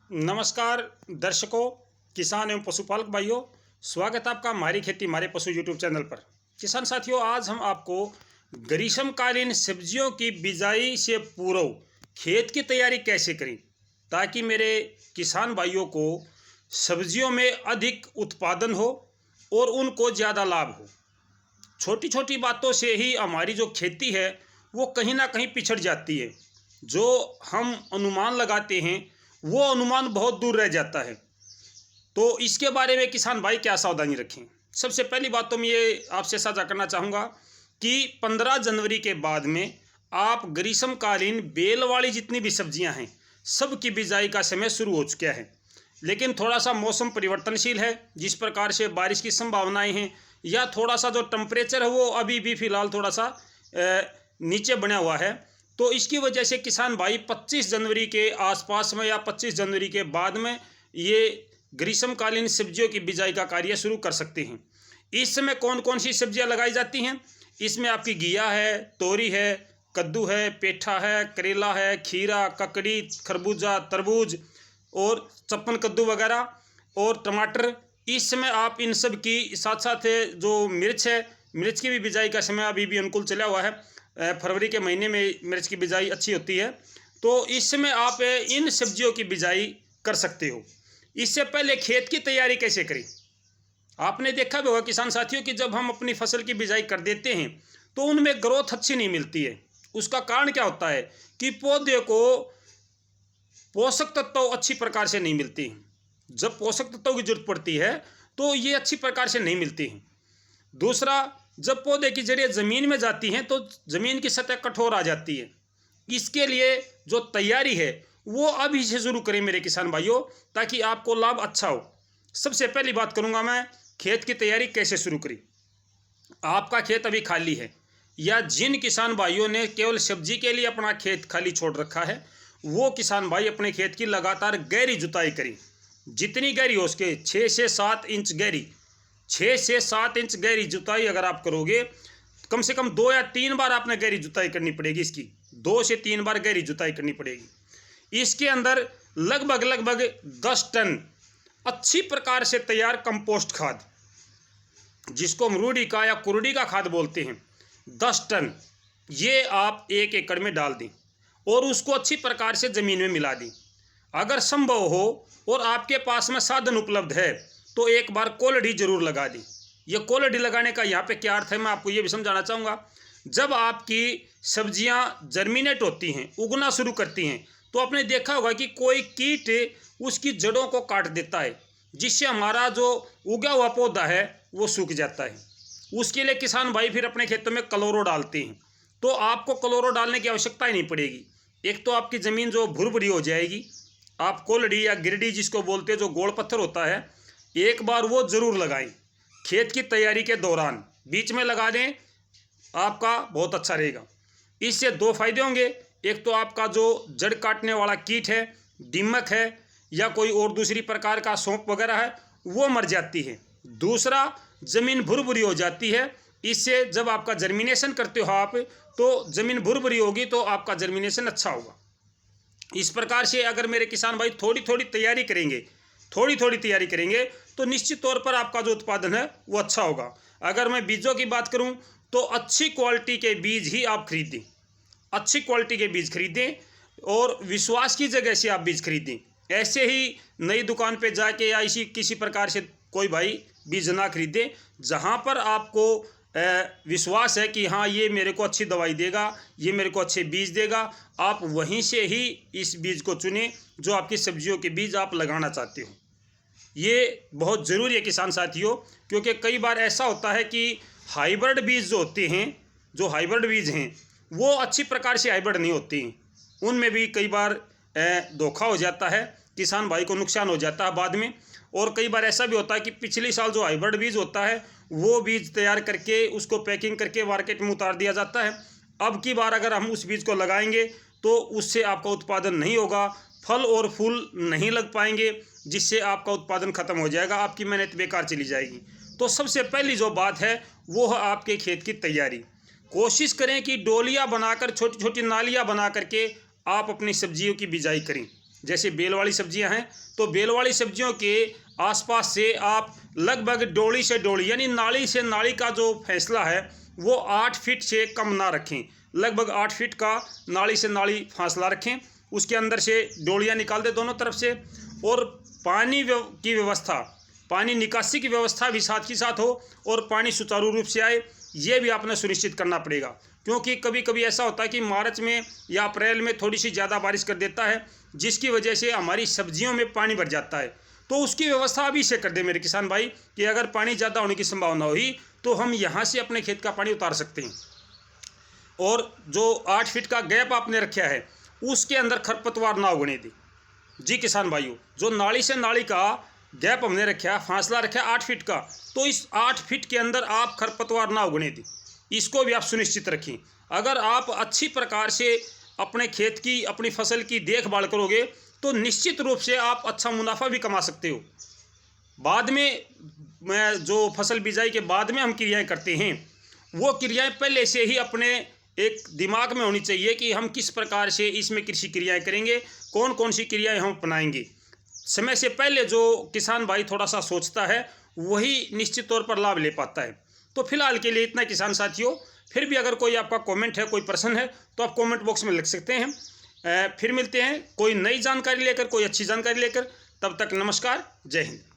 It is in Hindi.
नमस्कार दर्शकों, किसान एवं पशुपालक भाइयों, स्वागत है आपका हमारी खेती हमारे पशु यूट्यूब चैनल पर। किसान साथियों, आज हम आपको ग्रीष्मकालीन सब्जियों की बिजाई से पूर्व खेत की तैयारी कैसे करें ताकि मेरे किसान भाइयों को सब्जियों में अधिक उत्पादन हो और उनको ज़्यादा लाभ हो। छोटी छोटी बातों से ही हमारी जो खेती है वो कहीं ना कहीं पिछड़ जाती है। जो हम अनुमान लगाते हैं वो अनुमान बहुत दूर रह जाता है। तो इसके बारे में किसान भाई क्या सावधानी रखें। सबसे पहली बात तो मैं ये आपसे साझा करना चाहूँगा कि 15 जनवरी के बाद में आप ग्रीष्मकालीन बेल वाली जितनी भी सब्जियां हैं सब की बिजाई का समय शुरू हो चुका है। लेकिन थोड़ा सा मौसम परिवर्तनशील है, जिस प्रकार से बारिश की संभावनाएं हैं या थोड़ा सा जो टेम्परेचर है वो अभी भी फिलहाल थोड़ा सा नीचे बना हुआ है। तो इसकी वजह से किसान भाई 25 जनवरी के आसपास में या 25 जनवरी के बाद में ये ग्रीष्मकालीन सब्जियों की बिजाई का कार्य शुरू कर सकते हैं। इस समय कौन कौन सी सब्जियां लगाई जाती हैं? इसमें आपकी घिया है, तोरी है, कद्दू है, पेठा है, करेला है, खीरा, ककड़ी, खरबूजा, तरबूज और चप्पन कद्दू वगैरह और टमाटर। इस समय आप इन सब की साथ साथ जो मिर्च है, मिर्च की भी बिजाई का समय अभी भी अनुकूल चला हुआ है। फरवरी के महीने में मिर्च की बिजाई अच्छी होती है। तो इस समय आप इन सब्जियों की बिजाई कर सकते हो। इससे पहले खेत की तैयारी कैसे करें? आपने देखा भी होगा किसान साथियों कि जब हम अपनी फसल की बिजाई कर देते हैं तो उनमें ग्रोथ अच्छी नहीं मिलती है। उसका कारण क्या होता है कि पौधे को पोषक तत्व अच्छी प्रकार से नहीं मिलते हैं। जब पोषक तत्वों की जरूरत पड़ती है तो ये अच्छी प्रकार से नहीं मिलते हैं। दूसरा, जब पौधे की जड़ें ज़मीन में जाती हैं तो ज़मीन की सतह कठोर आ जाती है। इसके लिए जो तैयारी है वो अभी से शुरू करें मेरे किसान भाइयों, ताकि आपको लाभ अच्छा हो। सबसे पहली बात करूंगा मैं, खेत की तैयारी कैसे शुरू करें। आपका खेत अभी खाली है या जिन किसान भाइयों ने केवल सब्जी के लिए अपना खेत खाली छोड़ रखा है वो किसान भाई अपने खेत की लगातार गहरी जुताई करें। जितनी गहरी हो उसके 6 से 7 इंच गहरी, 6 से 7 इंच गहरी जुताई अगर आप करोगे, कम से कम 2 या 3 बार आपने गहरी जुताई करनी पड़ेगी। इसकी 2 से 3 बार गहरी जुताई करनी पड़ेगी। इसके अंदर लगभग 10 टन अच्छी प्रकार से तैयार कंपोस्ट खाद, जिसको हम रूढ़ी का या कुरुड़ी का खाद बोलते हैं, 10 टन ये आप 1 एकड़ में डाल दें और उसको अच्छी प्रकार से ज़मीन में मिला दें। अगर संभव हो और आपके पास में साधन उपलब्ध है तो एक बार कोलडी जरूर लगा दी। ये कोलडी लगाने का यहाँ पे क्या अर्थ है मैं आपको ये भी समझाना चाहूँगा। जब आपकी सब्जियाँ जर्मिनेट होती हैं, उगना शुरू करती हैं, तो आपने देखा होगा कि कोई कीट उसकी जड़ों को काट देता है, जिससे हमारा जो उगा हुआ पौधा है वो सूख जाता है। उसके लिए किसान भाई फिर अपने खेतों में क्लोरो डालते हैं। तो आपको क्लोरो डालने की आवश्यकता ही नहीं पड़ेगी। एक तो आपकी ज़मीन जो भुरभुरी हो जाएगी। आप कोलडी या गिरडी जिसको बोलते हैं, जो गोल पत्थर होता है, एक बार वो ज़रूर लगाएं। खेत की तैयारी के दौरान बीच में लगा दें, आपका बहुत अच्छा रहेगा। इससे 2 फायदे होंगे। एक तो आपका जो जड़ काटने वाला कीट है, दीमक है या कोई और दूसरी प्रकार का सौंप वगैरह है, वो मर जाती है। दूसरा, ज़मीन भुरभुरी हो जाती है। इससे जब आपका जर्मिनेशन करते हो आप, तो ज़मीन भुरभुरी होगी तो आपका जर्मिनेशन अच्छा होगा। इस प्रकार से अगर मेरे किसान भाई थोड़ी थोड़ी तैयारी करेंगे तो निश्चित तौर पर आपका जो उत्पादन है वो अच्छा होगा। अगर मैं बीजों की बात करूं तो अच्छी क्वालिटी के बीज ही आप खरीदें। अच्छी क्वालिटी के बीज खरीदें और विश्वास की जगह से आप बीज खरीदें। ऐसे ही नई दुकान पे जाके या इसी किसी प्रकार से कोई भाई बीज ना खरीदें। जहां पर आपको विश्वास है कि हाँ ये मेरे को अच्छी दवाई देगा, ये मेरे को अच्छे बीज देगा, आप वहीं से ही इस बीज को चुनें जो आपकी सब्जियों के बीज आप लगाना चाहते हो। ये बहुत ज़रूरी है किसान साथियों, क्योंकि कई बार ऐसा होता है कि हाइब्रिड बीज जो होते हैं, जो हाइब्रिड बीज हैं वो अच्छी प्रकार से हाइब्रिड नहीं होते हैं। उनमें भी कई बार धोखा हो जाता है, किसान भाई को नुकसान हो जाता है बाद में। और कई बार ऐसा भी होता है कि पिछले साल जो हाइब्रिड बीज होता है वो बीज तैयार करके उसको पैकिंग करके मार्केट में उतार दिया जाता है। अब की बार अगर हम उस बीज को लगाएंगे तो उससे आपका उत्पादन नहीं होगा, फल और फूल नहीं लग पाएंगे, जिससे आपका उत्पादन खत्म हो जाएगा, आपकी मेहनत बेकार चली जाएगी। तो सबसे पहली जो बात है वो है आपके खेत की तैयारी। कोशिश करें कि डोलियाँ बनाकर, छोटी छोटी नालियाँ बना करके आप अपनी सब्जियों की बिजाई करें। जैसे बेल वाली सब्जियां हैं, तो बेल वाली सब्जियों के आसपास से आप लगभग डोली से डोली यानी नाली से नाली का जो फैसला है वो 8 फीट से कम ना रखें। लगभग 8 फीट का नाली से नाली फासला रखें। उसके अंदर से डोलियाँ निकाल दें दोनों तरफ से, और पानी की व्यवस्था, पानी निकासी की व्यवस्था भी साथ ही साथ हो और पानी सुचारू रूप से आए, ये भी आपने सुनिश्चित करना पड़ेगा। क्योंकि कभी कभी ऐसा होता है कि मार्च में या अप्रैल में थोड़ी सी ज़्यादा बारिश कर देता है, जिसकी वजह से हमारी सब्जियों में पानी भर जाता है। तो उसकी व्यवस्था अभी से कर दे मेरे किसान भाई, कि अगर पानी ज़्यादा होने की संभावना हुई तो हम यहाँ से अपने खेत का पानी उतार सकते हैं। और जो 8 फीट का गैप आपने रखा है उसके अंदर खरपतवार ना उगने दे। जी किसान भाइयों, जो नाली से नाली का गैप हमने रखा, फासला रखा 8 फीट का, तो इस 8 फीट के अंदर आप खरपतवार ना उगने दें, इसको भी आप सुनिश्चित रखें। अगर आप अच्छी प्रकार से अपने खेत की, अपनी फसल की देखभाल करोगे तो निश्चित रूप से आप अच्छा मुनाफा भी कमा सकते हो। बाद में जो फसल बिजाई के बाद में हम क्रियाएं करते हैं, वो क्रियाएं पहले से ही अपने एक दिमाग में होनी चाहिए कि हम किस प्रकार से इसमें कृषि क्रियाएं करेंगे, कौन कौन सी क्रियाएं हम अपनाएंगे। समय से पहले जो किसान भाई थोड़ा सा सोचता है वही निश्चित तौर पर लाभ ले पाता है। तो फिलहाल के लिए इतना किसान साथियों। फिर भी अगर कोई आपका कमेंट है, कोई प्रश्न है, तो आप कमेंट बॉक्स में लिख सकते हैं। फिर मिलते हैं कोई नई जानकारी लेकर, कोई अच्छी जानकारी लेकर। तब तक नमस्कार, जय हिंद।